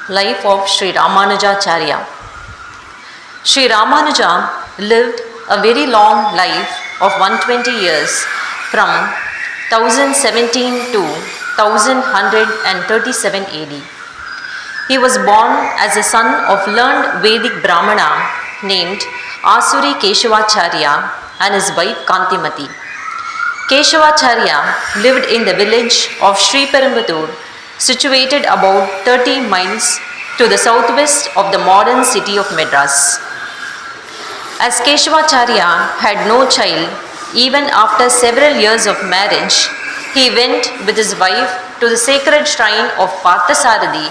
Life of Sri Ramanujacharya. Sri Ramanuja lived a very long life of 120 years from 1017 to 1137 AD. He was born as a son of learned Vedic Brahmana named Asuri Keshavacharya and his wife Kantimati. Keshavacharya lived in the village of Sri Perumbudur, situated about 30 miles to the southwest of the modern city of Madras. As Keshavacharya had no child, even after several years of marriage, he went with his wife to the sacred shrine of Parthasarathi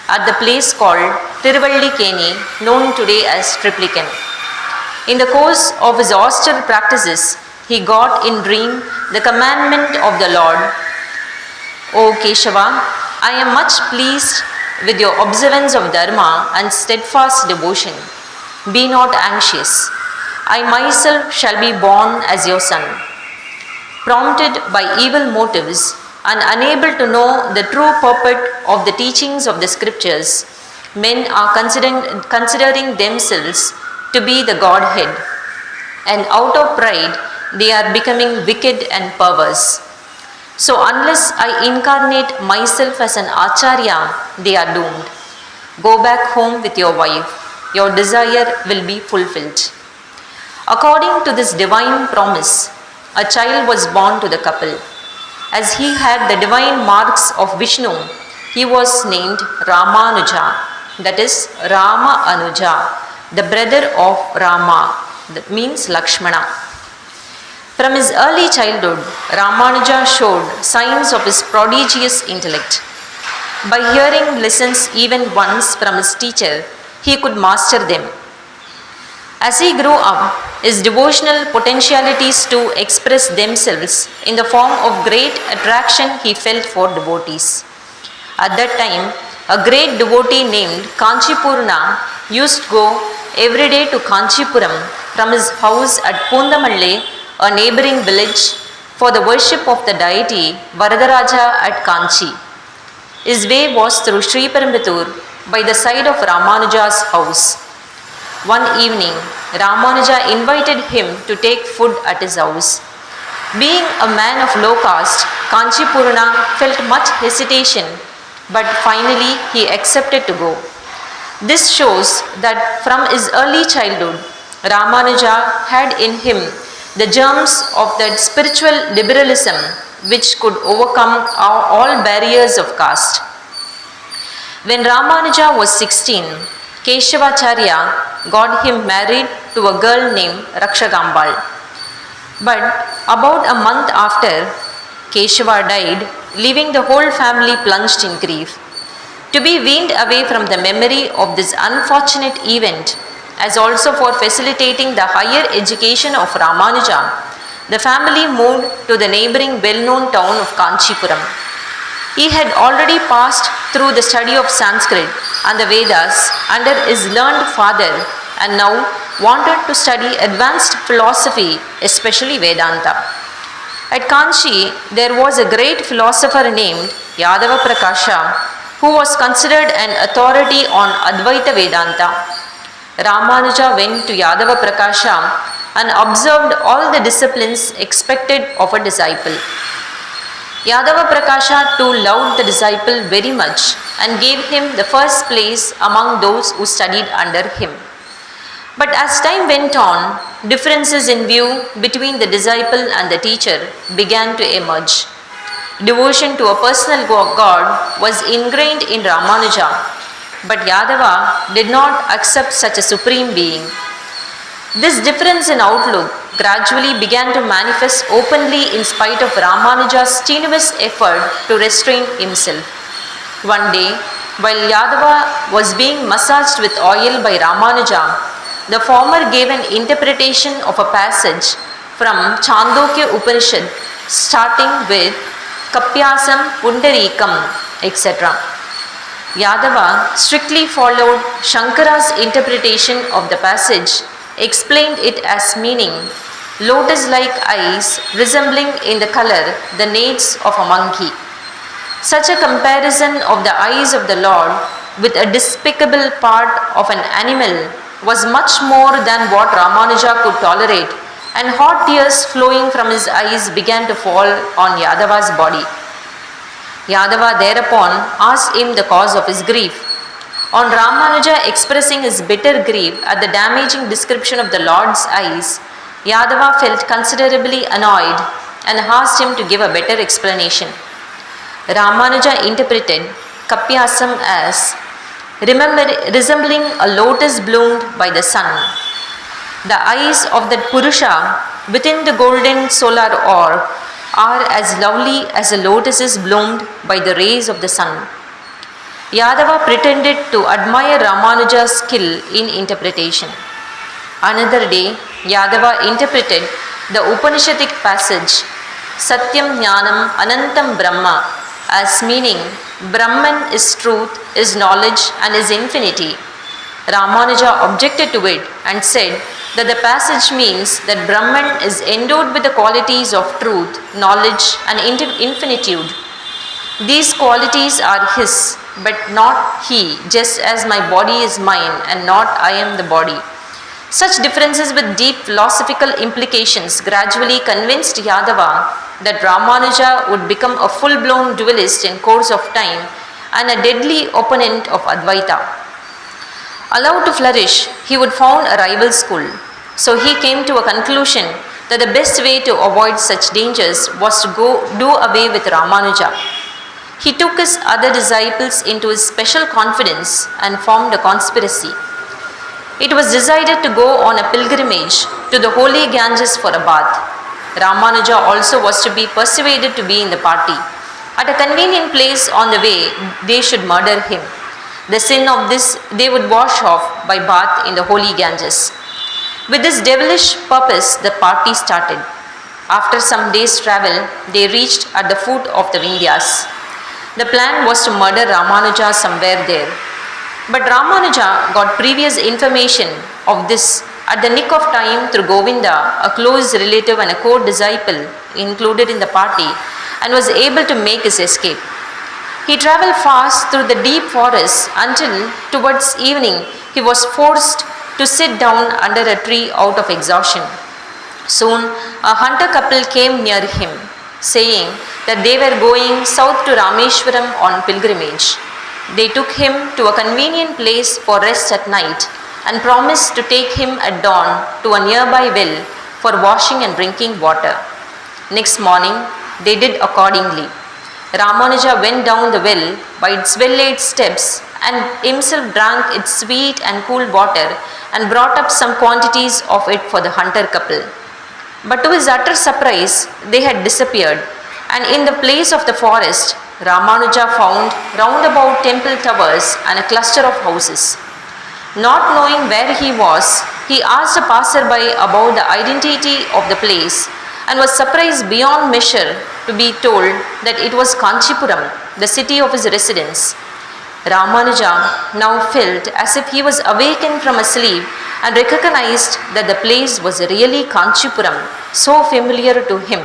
at the place called Tiruvallikeni, known today as Triplicane. In the course of his austere practices, he got in dream the commandment of the Lord, O Keshava, I am much pleased with your observance of Dharma and steadfast devotion. Be not anxious. I myself shall be born as your son. Prompted by evil motives and unable to know the true purport of the teachings of the scriptures, men are considering themselves to be the Godhead, and out of pride they are becoming wicked and perverse. So unless I incarnate myself as an Acharya, they are doomed. Go back home with your wife. Your desire will be fulfilled. According to this divine promise, a child was born to the couple. As he had the divine marks of Vishnu, he was named Ramanuja, that is Rama Anuja, the brother of Rama, that means Lakshmana. From his early childhood, Ramanuja showed signs of his prodigious intellect. By hearing lessons even once from his teacher, he could master them. As he grew up, his devotional potentialities too expressed themselves in the form of great attraction he felt for devotees. At that time, a great devotee named Kanchipurna used to go every day to Kanchipuram from his house at Pundamalle, a neighboring village, for the worship of the deity Varadaraja at Kanchi. His way was through Sri Perumbudur by the side of Ramanuja's house. One evening, Ramanuja invited him to take food at his house. Being a man of low caste, Kanchipurna felt much hesitation, but finally he accepted to go. This shows that from his early childhood, Ramanuja had in him the germs of that spiritual liberalism which could overcome all barriers of caste. When Ramanuja was 16, Keshavacharya got him married to a girl named Rakshagambal. But about a month after, Keshava died, leaving the whole family plunged in grief. To be weaned away from the memory of this unfortunate event, as also for facilitating the higher education of Ramanuja, the family moved to the neighboring well-known town of Kanchipuram. He had already passed through the study of Sanskrit and the Vedas under his learned father and now wanted to study advanced philosophy, especially Vedanta. At Kanchi, there was a great philosopher named Yadava Prakasha, who was considered an authority on Advaita Vedanta. Ramanuja went to Yadava Prakasha and observed all the disciplines expected of a disciple. Yadava Prakasha too loved the disciple very much and gave him the first place among those who studied under him. But as time went on, differences in view between the disciple and the teacher began to emerge. Devotion to a personal God was ingrained in Ramanuja, but Yadava did not accept such a supreme being. This difference in outlook gradually began to manifest openly in spite of Ramanuja's strenuous effort to restrain himself. One day, while Yadava was being massaged with oil by Ramanuja, the former gave an interpretation of a passage from Chandogya Upanishad starting with Kapyasam Pundarikam, etc. Yadava strictly followed Shankara's interpretation of the passage, explained it as meaning lotus-like eyes resembling in the color the nates of a monkey. Such a comparison of the eyes of the Lord with a despicable part of an animal was much more than what Ramanuja could tolerate, and hot tears flowing from his eyes began to fall on Yadava's body. Yadava thereupon asked him the cause of his grief. On Ramanuja expressing his bitter grief at the damaging description of the Lord's eyes, Yadava felt considerably annoyed and asked him to give a better explanation. Ramanuja interpreted Kapyasam as resembling a lotus bloomed by the sun. The eyes of that Purusha within the golden solar orb are as lovely as a lotuses bloomed by the rays of the sun. Yadava pretended to admire Ramanuja's skill in interpretation. Another day, Yadava interpreted the Upanishadic passage Satyam Jnanam Anantam Brahma as meaning Brahman is truth, is knowledge and is infinity. Ramanuja objected to it and said that the passage means that Brahman is endowed with the qualities of truth, knowledge and infinitude. These qualities are his, but not he, just as my body is mine and not I am the body. Such differences with deep philosophical implications gradually convinced Yadava that Ramanuja would become a full-blown dualist in course of time and a deadly opponent of Advaita. Allowed to flourish, he would found a rival school. So he came to a conclusion that the best way to avoid such dangers was to do away with Ramanuja. He took his other disciples into his special confidence and formed a conspiracy. It was decided to go on a pilgrimage to the holy Ganges for a bath. Ramanuja also was to be persuaded to be in the party. At a convenient place on the way, they should murder him. The sin of this they would wash off by bath in the holy Ganges. With this devilish purpose, the party started. After some days' travel, they reached at the foot of the Vindhyas. The plan was to murder Ramanuja somewhere there. But Ramanuja got previous information of this at the nick of time through Govinda, a close relative and a co-disciple included in the party, and was able to make his escape. He travelled fast through the deep forest until, towards evening, he was forced to sit down under a tree out of exhaustion. Soon, a hunter couple came near him, saying that they were going south to Rameshwaram on pilgrimage. They took him to a convenient place for rest at night and promised to take him at dawn to a nearby well for washing and drinking water. Next morning, they did accordingly. Ramanuja went down the well by its well-laid steps and himself drank its sweet and cool water and brought up some quantities of it for the hunter couple. But to his utter surprise, they had disappeared, and in the place of the forest, Ramanuja found roundabout temple towers and a cluster of houses. Not knowing where he was, he asked a passerby about the identity of the place and was surprised beyond measure to be told that it was Kanchipuram, the city of his residence. Ramanuja now felt as if he was awakened from a sleep and recognized that the place was really Kanchipuram, so familiar to him.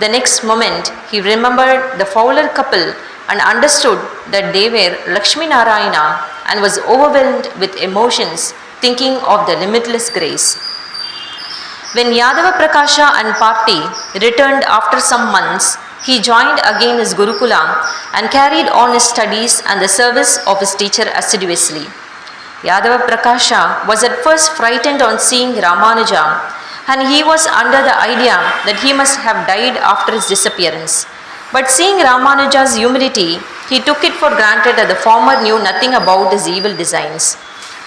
The next moment, he remembered the Fowler couple and understood that they were Lakshmi Narayana and was overwhelmed with emotions thinking of the limitless grace. When Yadava Prakasha and party returned after some months, he joined again his Gurukula and carried on his studies and the service of his teacher assiduously. Yadava Prakasha was at first frightened on seeing Ramanuja, and he was under the idea that he must have died after his disappearance. But seeing Ramanuja's humility, he took it for granted that the former knew nothing about his evil designs.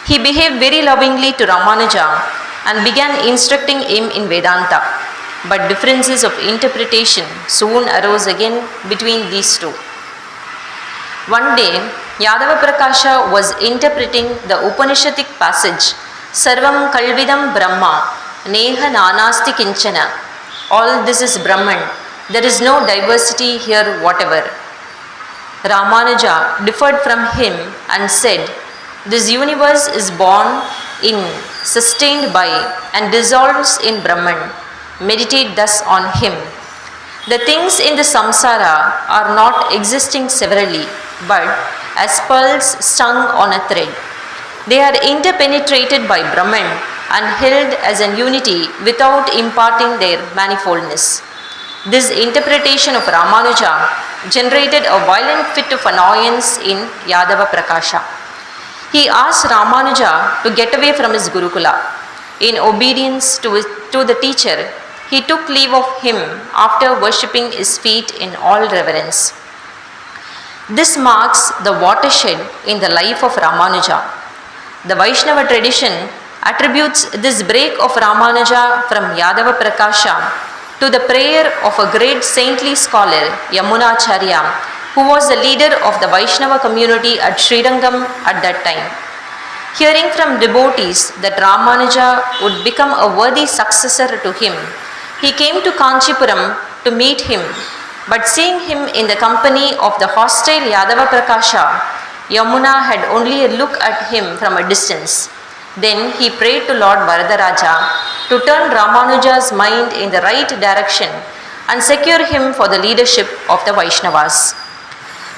He behaved very lovingly to Ramanuja and began instructing him in Vedanta. But differences of interpretation soon arose again between these two. One day, Yadava Prakasha was interpreting the Upanishadic passage, Sarvam Kalvidam Brahma, Neha Nanasti Kinchana. All this is Brahman. There is no diversity here whatever. Ramanuja differed from him and said, this universe is born in, sustained by, and dissolves in Brahman. Meditate thus on him. The things in the samsara are not existing severally, but as pearls strung on a thread. They are interpenetrated by Brahman and held as an unity without imparting their manifoldness. This interpretation of Ramanuja generated a violent fit of annoyance in Yadava Prakasha. He asked Ramanuja to get away from his Gurukula. In obedience to the teacher, he took leave of him after worshipping his feet in all reverence. This marks the watershed in the life of Ramanuja. The Vaishnava tradition attributes this break of Ramanuja from Yadava Prakasha to the prayer of a great saintly scholar, Yamunacharya, who was the leader of the Vaishnava community at Srirangam at that time. Hearing from devotees that Ramanuja would become a worthy successor to him, he came to Kanchipuram to meet him, but seeing him in the company of the hostile Yadava Prakasha, Yamuna had only a look at him from a distance. Then he prayed to Lord Varadaraja to turn Ramanuja's mind in the right direction and secure him for the leadership of the Vaishnavas.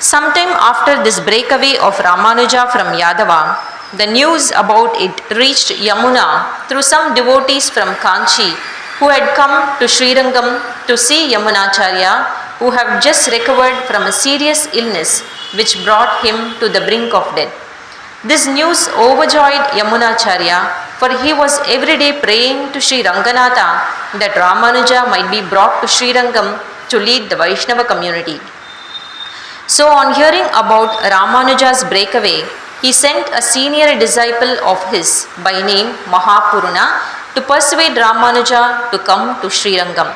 Sometime after this breakaway of Ramanuja from Yadava, the news about it reached Yamuna through some devotees from Kanchi who had come to Srirangam to see Yamunacharya, who had just recovered from a serious illness which brought him to the brink of death. This news overjoyed Yamunacharya, for he was every day praying to Sri Ranganatha that Ramanuja might be brought to Srirangam to lead the Vaishnava community. So on hearing about Ramanuja's breakaway, he sent a senior disciple of his by name Mahapurana to persuade Ramanuja to come to Srirangam.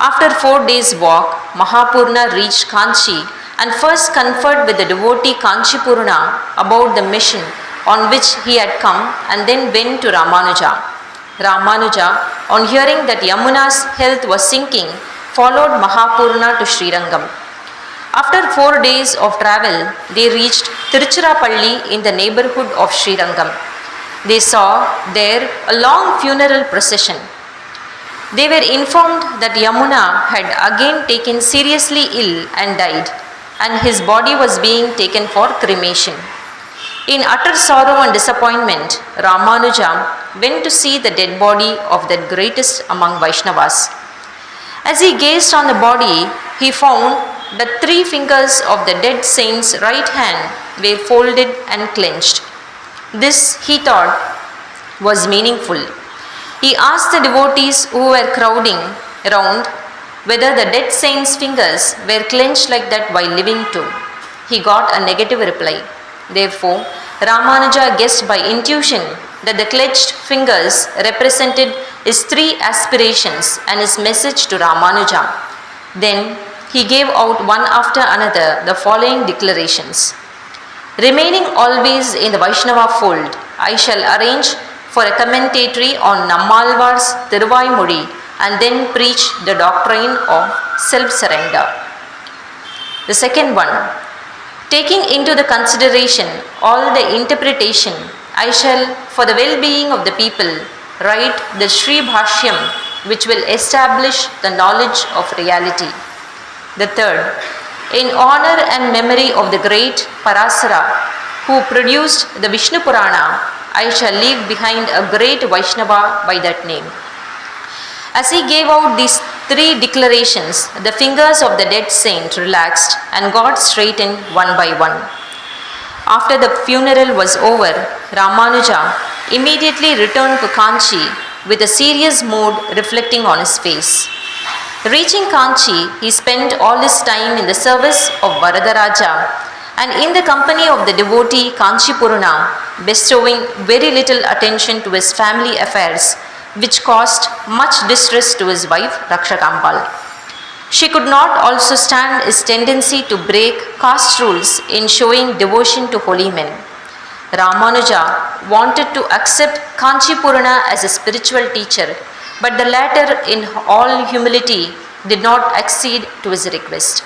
After 4 days' walk, Mahapurana reached Kanchi and first conferred with the devotee Kanchipurana about the mission on which he had come, and then went to Ramanuja. Ramanuja, on hearing that Yamuna's health was sinking, followed Mahapurana to Srirangam. After 4 days of travel, they reached Tiruchirappalli in the neighborhood of Srirangam. They saw there a long funeral procession. They were informed that Yamuna had again taken seriously ill and died, and his body was being taken for cremation. In utter sorrow and disappointment, Ramanuja went to see the dead body of the greatest among Vaishnavas. As he gazed on the body, he found that 3 fingers of the dead saint's right hand were folded and clenched. This, he thought, was meaningful. He asked the devotees who were crowding around whether the dead saint's fingers were clenched like that while living too. He got a negative reply. Therefore, Ramanuja guessed by intuition that the clenched fingers represented his 3 aspirations and his message to Ramanuja. Then he gave out one after another the following declarations. Remaining always in the Vaishnava fold, I shall arrange for a commentary on Nammalvar's Thiruvaimozhi and then preach the doctrine of self-surrender. The second one, taking into the consideration all the interpretation, I shall, for the well-being of the people, write the Sri Bhashyam, which will establish the knowledge of reality. The third, in honor and memory of the great Parasara, who produced the Vishnu Purana, I shall leave behind a great Vaishnava by that name. As he gave out these 3 declarations, the fingers of the dead saint relaxed and got straightened one by one. After the funeral was over, Ramanuja immediately returned to Kanchi with a serious mood reflecting on his face. Reaching Kanchi, he spent all his time in the service of Varadaraja and in the company of the devotee Kanchipurana, bestowing very little attention to his family affairs, which caused much distress to his wife Rakshakambal. She could not also stand his tendency to break caste rules in showing devotion to holy men. Ramanuja wanted to accept Kanchipurana as a spiritual teacher, but the latter, in all humility, did not accede to his request.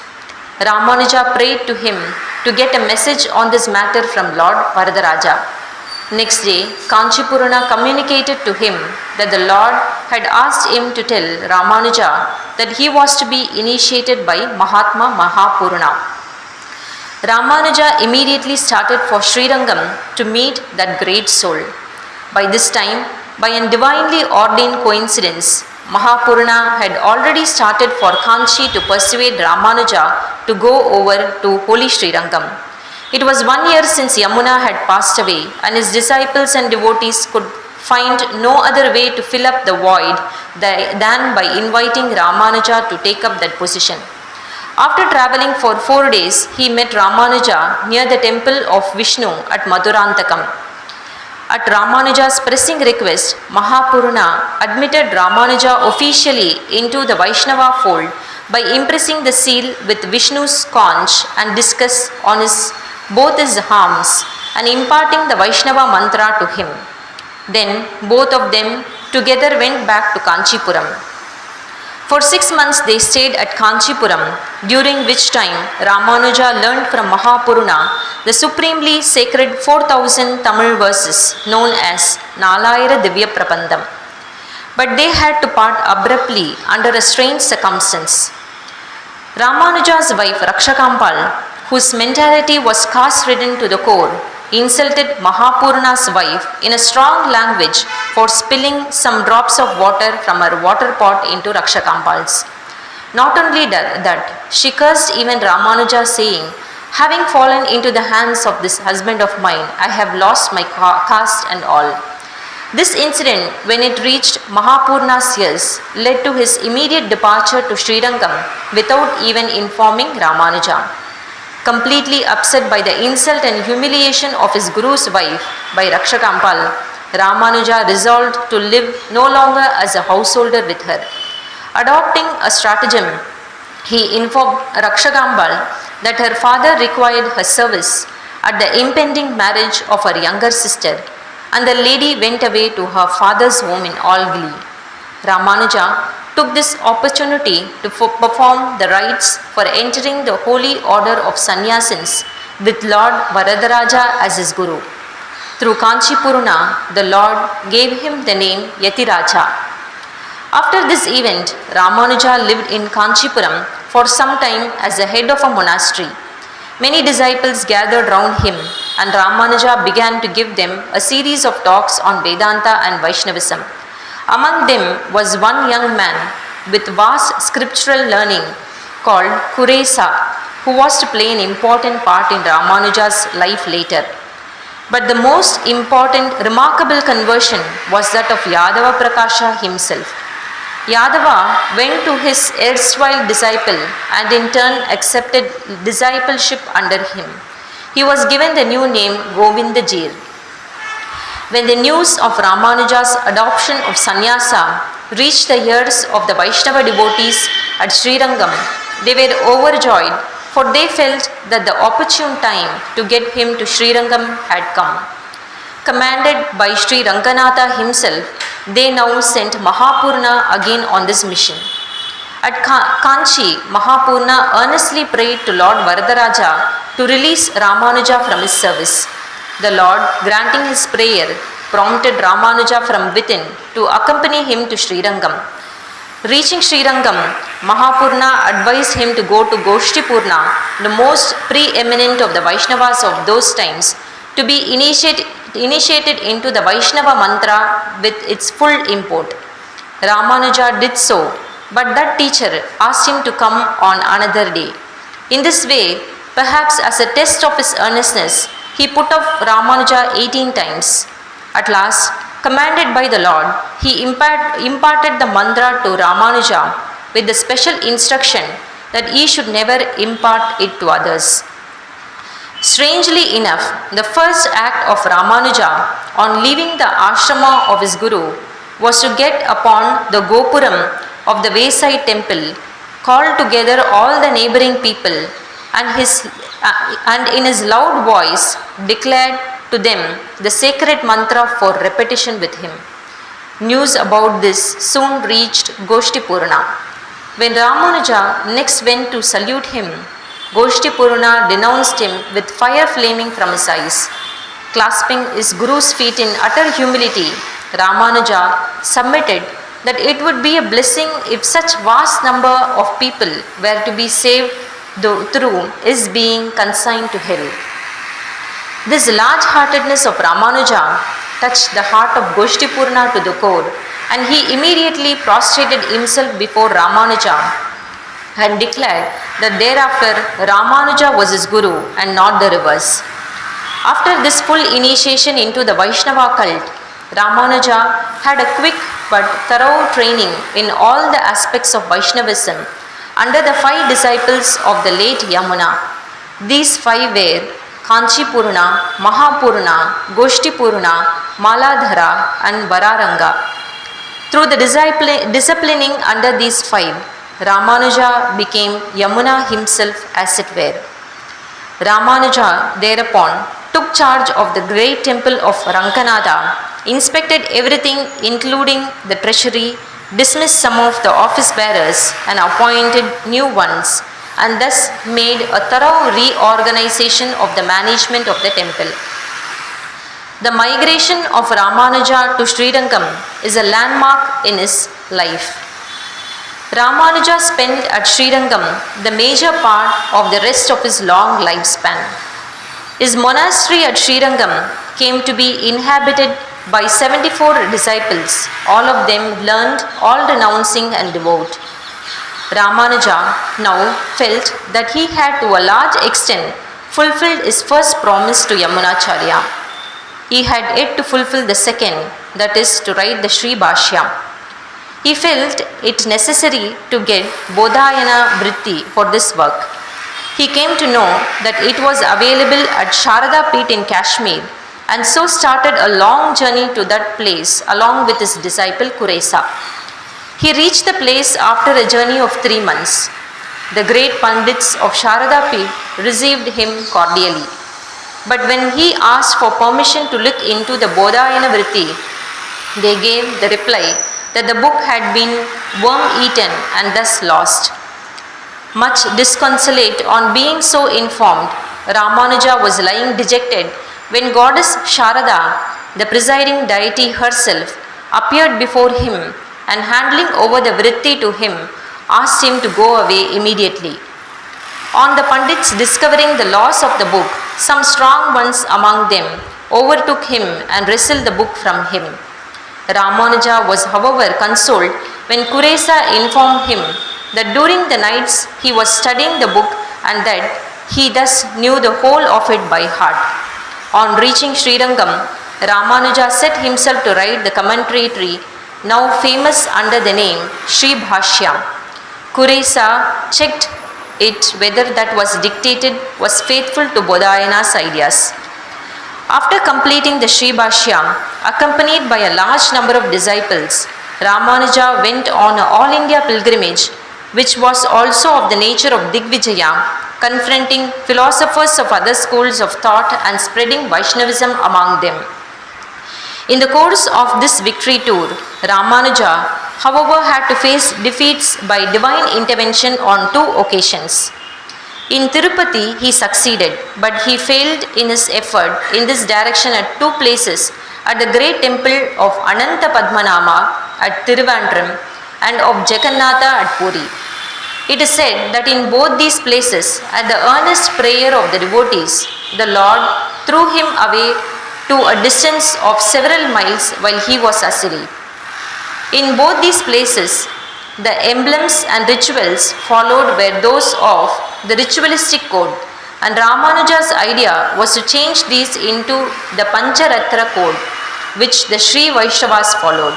Ramanuja prayed to him to get a message on this matter from Lord Varadaraja. Next day, Kanchipurana communicated to him that the Lord had asked him to tell Ramanuja that he was to be initiated by Mahatma Mahapurana. Ramanuja immediately started for Srirangam to meet that great soul. By this time, by a divinely ordained coincidence, Mahapurana had already started for Kanchi to persuade Ramanuja to go over to Holy Srirangam. It was 1 year since Yamuna had passed away, and his disciples and devotees could find no other way to fill up the void than by inviting Ramanuja to take up that position. After travelling for 4 days, he met Ramanuja near the temple of Vishnu at Madurantakam. At Ramanuja's pressing request, Mahapurana admitted Ramanuja officially into the Vaishnava fold by impressing the seal with Vishnu's conch and discus on both his arms and imparting the Vaishnava mantra to him. Then both of them together went back to Kanchipuram. For 6 months they stayed at Kanchipuram, during which time Ramanuja learned from Mahapurana the supremely sacred 4000 Tamil verses known as Nalayira Divya Prabandham. But they had to part abruptly under a strange circumstance. Ramanuja's wife Rakshakampal, whose mentality was caste-ridden to the core, insulted Mahapurana's wife in a strong language for spilling some drops of water from her water pot into Rakshakampal's. Not only that, she cursed even Ramanuja, saying, "Having fallen into the hands of this husband of mine, I have lost my caste and all." This incident, when it reached Mahapurana's ears, led to his immediate departure to Srirangam without even informing Ramanuja. Completely upset by the insult and humiliation of his guru's wife by Rakshakampal, Ramanuja resolved to live no longer as a householder with her. Adopting a stratagem, he informed Rakshakampal that her father required her service at the impending marriage of her younger sister, and the lady went away to her father's home in all glee. Ramanuja took this opportunity to perform the rites for entering the holy order of sannyasins with Lord Varadaraja as his guru. Through Kanchipurana, the Lord gave him the name Yatiraja. After this event, Ramanuja lived in Kanchipuram for some time as the head of a monastery. Many disciples gathered round him, and Ramanuja began to give them a series of talks on Vedanta and Vaishnavism. Among them was one young man with vast scriptural learning called Kuresa, who was to play an important part in Ramanuja's life later. But the most important, remarkable conversion was that of Yadava Prakasha himself. Yadava went to his erstwhile disciple and in turn accepted discipleship under him. He was given the new name Govindajir. When the news of Ramanuja's adoption of sannyasa reached the ears of the Vaishnava devotees at Srirangam, they were overjoyed, for they felt that the opportune time to get him to Srirangam had come. Commanded by Sri Ranganatha himself, they now sent Mahapurana again on this mission. At Kanchi, Mahapurana earnestly prayed to Lord Varadaraja to release Ramanuja from his service. The Lord, granting his prayer, prompted Ramanuja from within to accompany him to Srirangam. Reaching Srirangam, Mahapurana advised him to go to Goshtipurna, the most preeminent of the Vaishnavas of those times, to be initiated into the Vaishnava mantra with its full import. Ramanuja did so, but that teacher asked him to come on another day. In this way, perhaps as a test of his earnestness, he put off Ramanuja 18 times. At last, commanded by the Lord, he imparted the mantra to Ramanuja with the special instruction that he should never impart it to others. Strangely enough, the first act of Ramanuja on leaving the ashrama of his guru was to get upon the Gopuram of the wayside temple, called together all the neighboring people, and in his loud voice declared to them the sacred mantra for repetition with him. News about this soon reached Goshtipurna. When Ramanuja next went to salute him, Goshtipurna denounced him with fire flaming from his eyes. Clasping his guru's feet in utter humility, Ramanuja submitted that it would be a blessing if such vast number of people were to be saved through is being consigned to hell. This large-heartedness of Ramanuja touched the heart of Goshtipurna to the core, and he immediately prostrated himself before Ramanuja and declared that thereafter Ramanuja was his guru and not the reverse. After this full initiation into the Vaishnava cult, Ramanuja had a quick but thorough training in all the aspects of Vaishnavism under the 5 disciples of the late Yamuna. These 5 were Kanchipurna, Mahapurna, Goshtipurna, Maladhara and Vararanga. Through the disciplining under these 5, Ramanuja became Yamuna himself as it were. Ramanuja thereupon took charge of the great temple of Ranganatha, inspected everything including the treasury, dismissed some of the office bearers and appointed new ones, and thus made a thorough reorganization of the management of the temple. The migration of Ramanuja to Srirangam is a landmark in his life. Ramanuja spent at Srirangam the major part of the rest of his long lifespan. His monastery at Srirangam came to be inhabited by 74 disciples, all of them learned, all renouncing and devout. Ramanuja now felt that he had to a large extent fulfilled his first promise to Yamunacharya. He had yet to fulfill the second, that is to write the Sri Bhashya. He felt it necessary to get Bodhayana Vritti for this work. He came to know that it was available at Sarada Peeth in Kashmir, and so started a long journey to that place along with his disciple Kuresa. He reached the place after a journey of 3 months. The great Pandits of Sarada Peeth received him cordially. But when he asked for permission to look into the Bodhayana Vritti, they gave the reply that the book had been worm-eaten and thus lost. Much disconsolate on being so informed, Ramanuja was lying dejected when Goddess Sarada, the presiding deity herself, appeared before him and handing over the vritti to him, asked him to go away immediately. On the Pandits discovering the loss of the book, some strong ones among them overtook him and wrestled the book from him. Ramanuja was however consoled when Kuresa informed him that during the nights he was studying the book and that he thus knew the whole of it by heart. On reaching Srirangam, Ramanuja set himself to write the commentary now famous under the name Sri Bhashya. Kuresa checked it whether that was dictated was faithful to Bodhayana's ideas. After completing the Sri Bhashya, accompanied by a large number of disciples, Ramanuja went on an all-India pilgrimage, which was also of the nature of Digvijaya, confronting philosophers of other schools of thought and spreading Vaishnavism among them. In the course of this victory tour, Ramanuja, however, had to face defeats by divine intervention on 2 occasions. In Tirupati, he succeeded, but he failed in his effort in this direction at 2 places, at the great temple of Ananta Padmanama at Tiruvandrum and of Jagannatha at Puri. It is said that in both these places, at the earnest prayer of the devotees, the Lord threw him away to a distance of several miles while he was asleep. In both these places, the emblems and rituals followed were those of the ritualistic code, and Ramanuja's idea was to change these into the Pancharatra code, which the Sri Vaishnavas followed.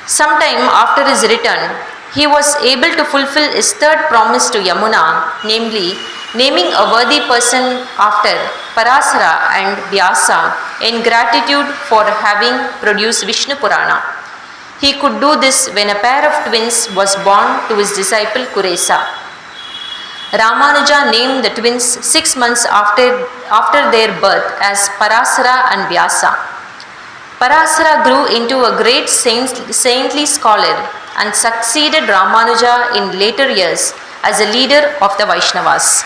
Sometime after his return, he was able to fulfill his 3rd promise to Yamuna, namely, naming a worthy person after Parasara and Vyasa in gratitude for having produced Vishnu Purana. He could do this when a pair of twins was born to his disciple Kuresa. Ramanuja named the twins 6 months after their birth as Parasara and Vyasa. Parasara grew into a great saintly scholar and succeeded Ramanuja in later years as a leader of the Vaishnavas.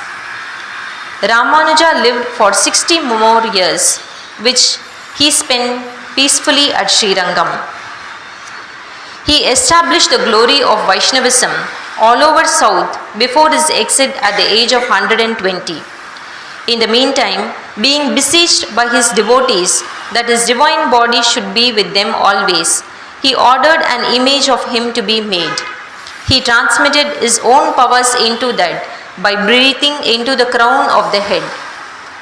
Ramanuja lived for 60 more years, which he spent peacefully at Srirangam. He established the glory of Vaishnavism all over south before his exit at the age of 120. In the meantime, being beseeched by his devotees that his divine body should be with them always, he ordered an image of him to be made. He transmitted his own powers into that by breathing into the crown of the head.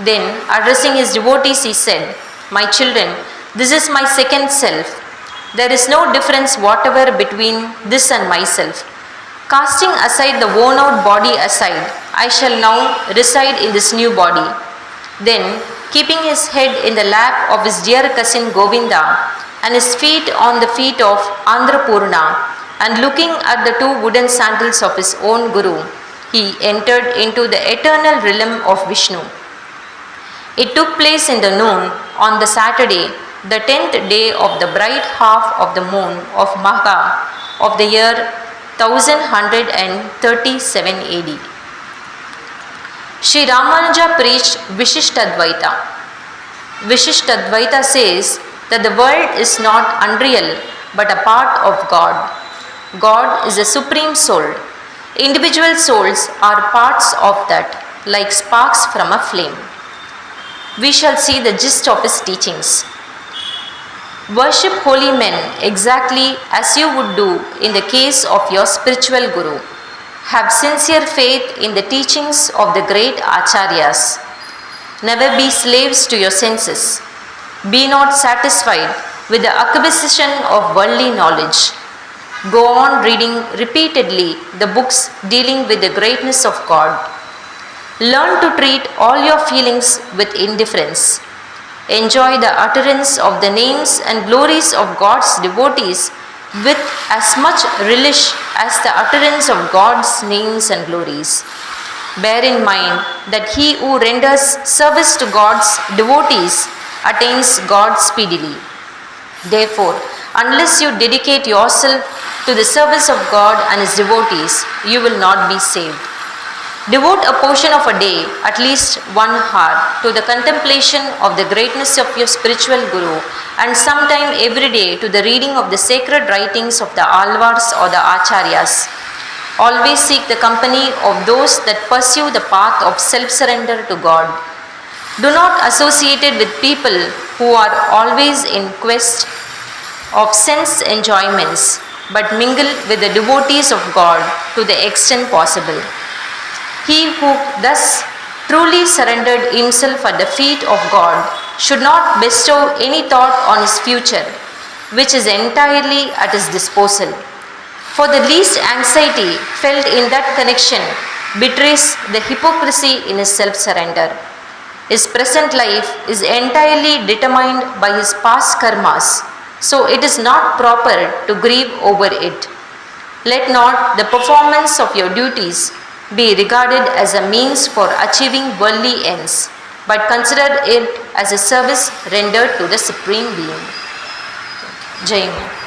Then, addressing his devotees, he said, "My children, this is my second self. There is no difference whatever between this and myself. Casting aside the worn out body aside, I shall now reside in this new body." Then, keeping his head in the lap of his dear cousin Govinda and his feet on the feet of Andrapurna, and looking at the two wooden sandals of his own Guru, he entered into the eternal realm of Vishnu. It took place in the noon on the Saturday, the 10th day of the bright half of the moon of Magha of the year 1137 AD. Sri Ramanuja preached Vishishtadvaita. Vishishtadvaita says that the world is not unreal but a part of God. God is a supreme soul. Individual souls are parts of that, like sparks from a flame. We shall see the gist of his teachings. Worship holy men exactly as you would do in the case of your spiritual guru. Have sincere faith in the teachings of the great acharyas. Never be slaves to your senses. Be not satisfied with the acquisition of worldly knowledge. Go on reading repeatedly the books dealing with the greatness of God. Learn to treat all your feelings with indifference. Enjoy the utterance of the names and glories of God's devotees with as much relish as the utterance of God's names and glories. Bear in mind that he who renders service to God's devotees attains God speedily. Therefore, unless you dedicate yourself to the service of God and his devotees, you will not be saved. Devote a portion of a day, at least 1 hour, to the contemplation of the greatness of your spiritual guru, and sometime every day to the reading of the sacred writings of the Alvars or the Acharyas. Always seek the company of those that pursue the path of self-surrender to God. Do not associate with people who are always in quest of sense enjoyments, but mingle with the devotees of God to the extent possible. He who thus truly surrendered himself at the feet of God should not bestow any thought on his future, which is entirely at his disposal. For the least anxiety felt in that connection betrays the hypocrisy in his self-surrender. His present life is entirely determined by his past karmas, so it is not proper to grieve over it. Let not the performance of your duties be regarded as a means for achieving worldly ends, but consider it as a service rendered to the Supreme Being. Jayanthi.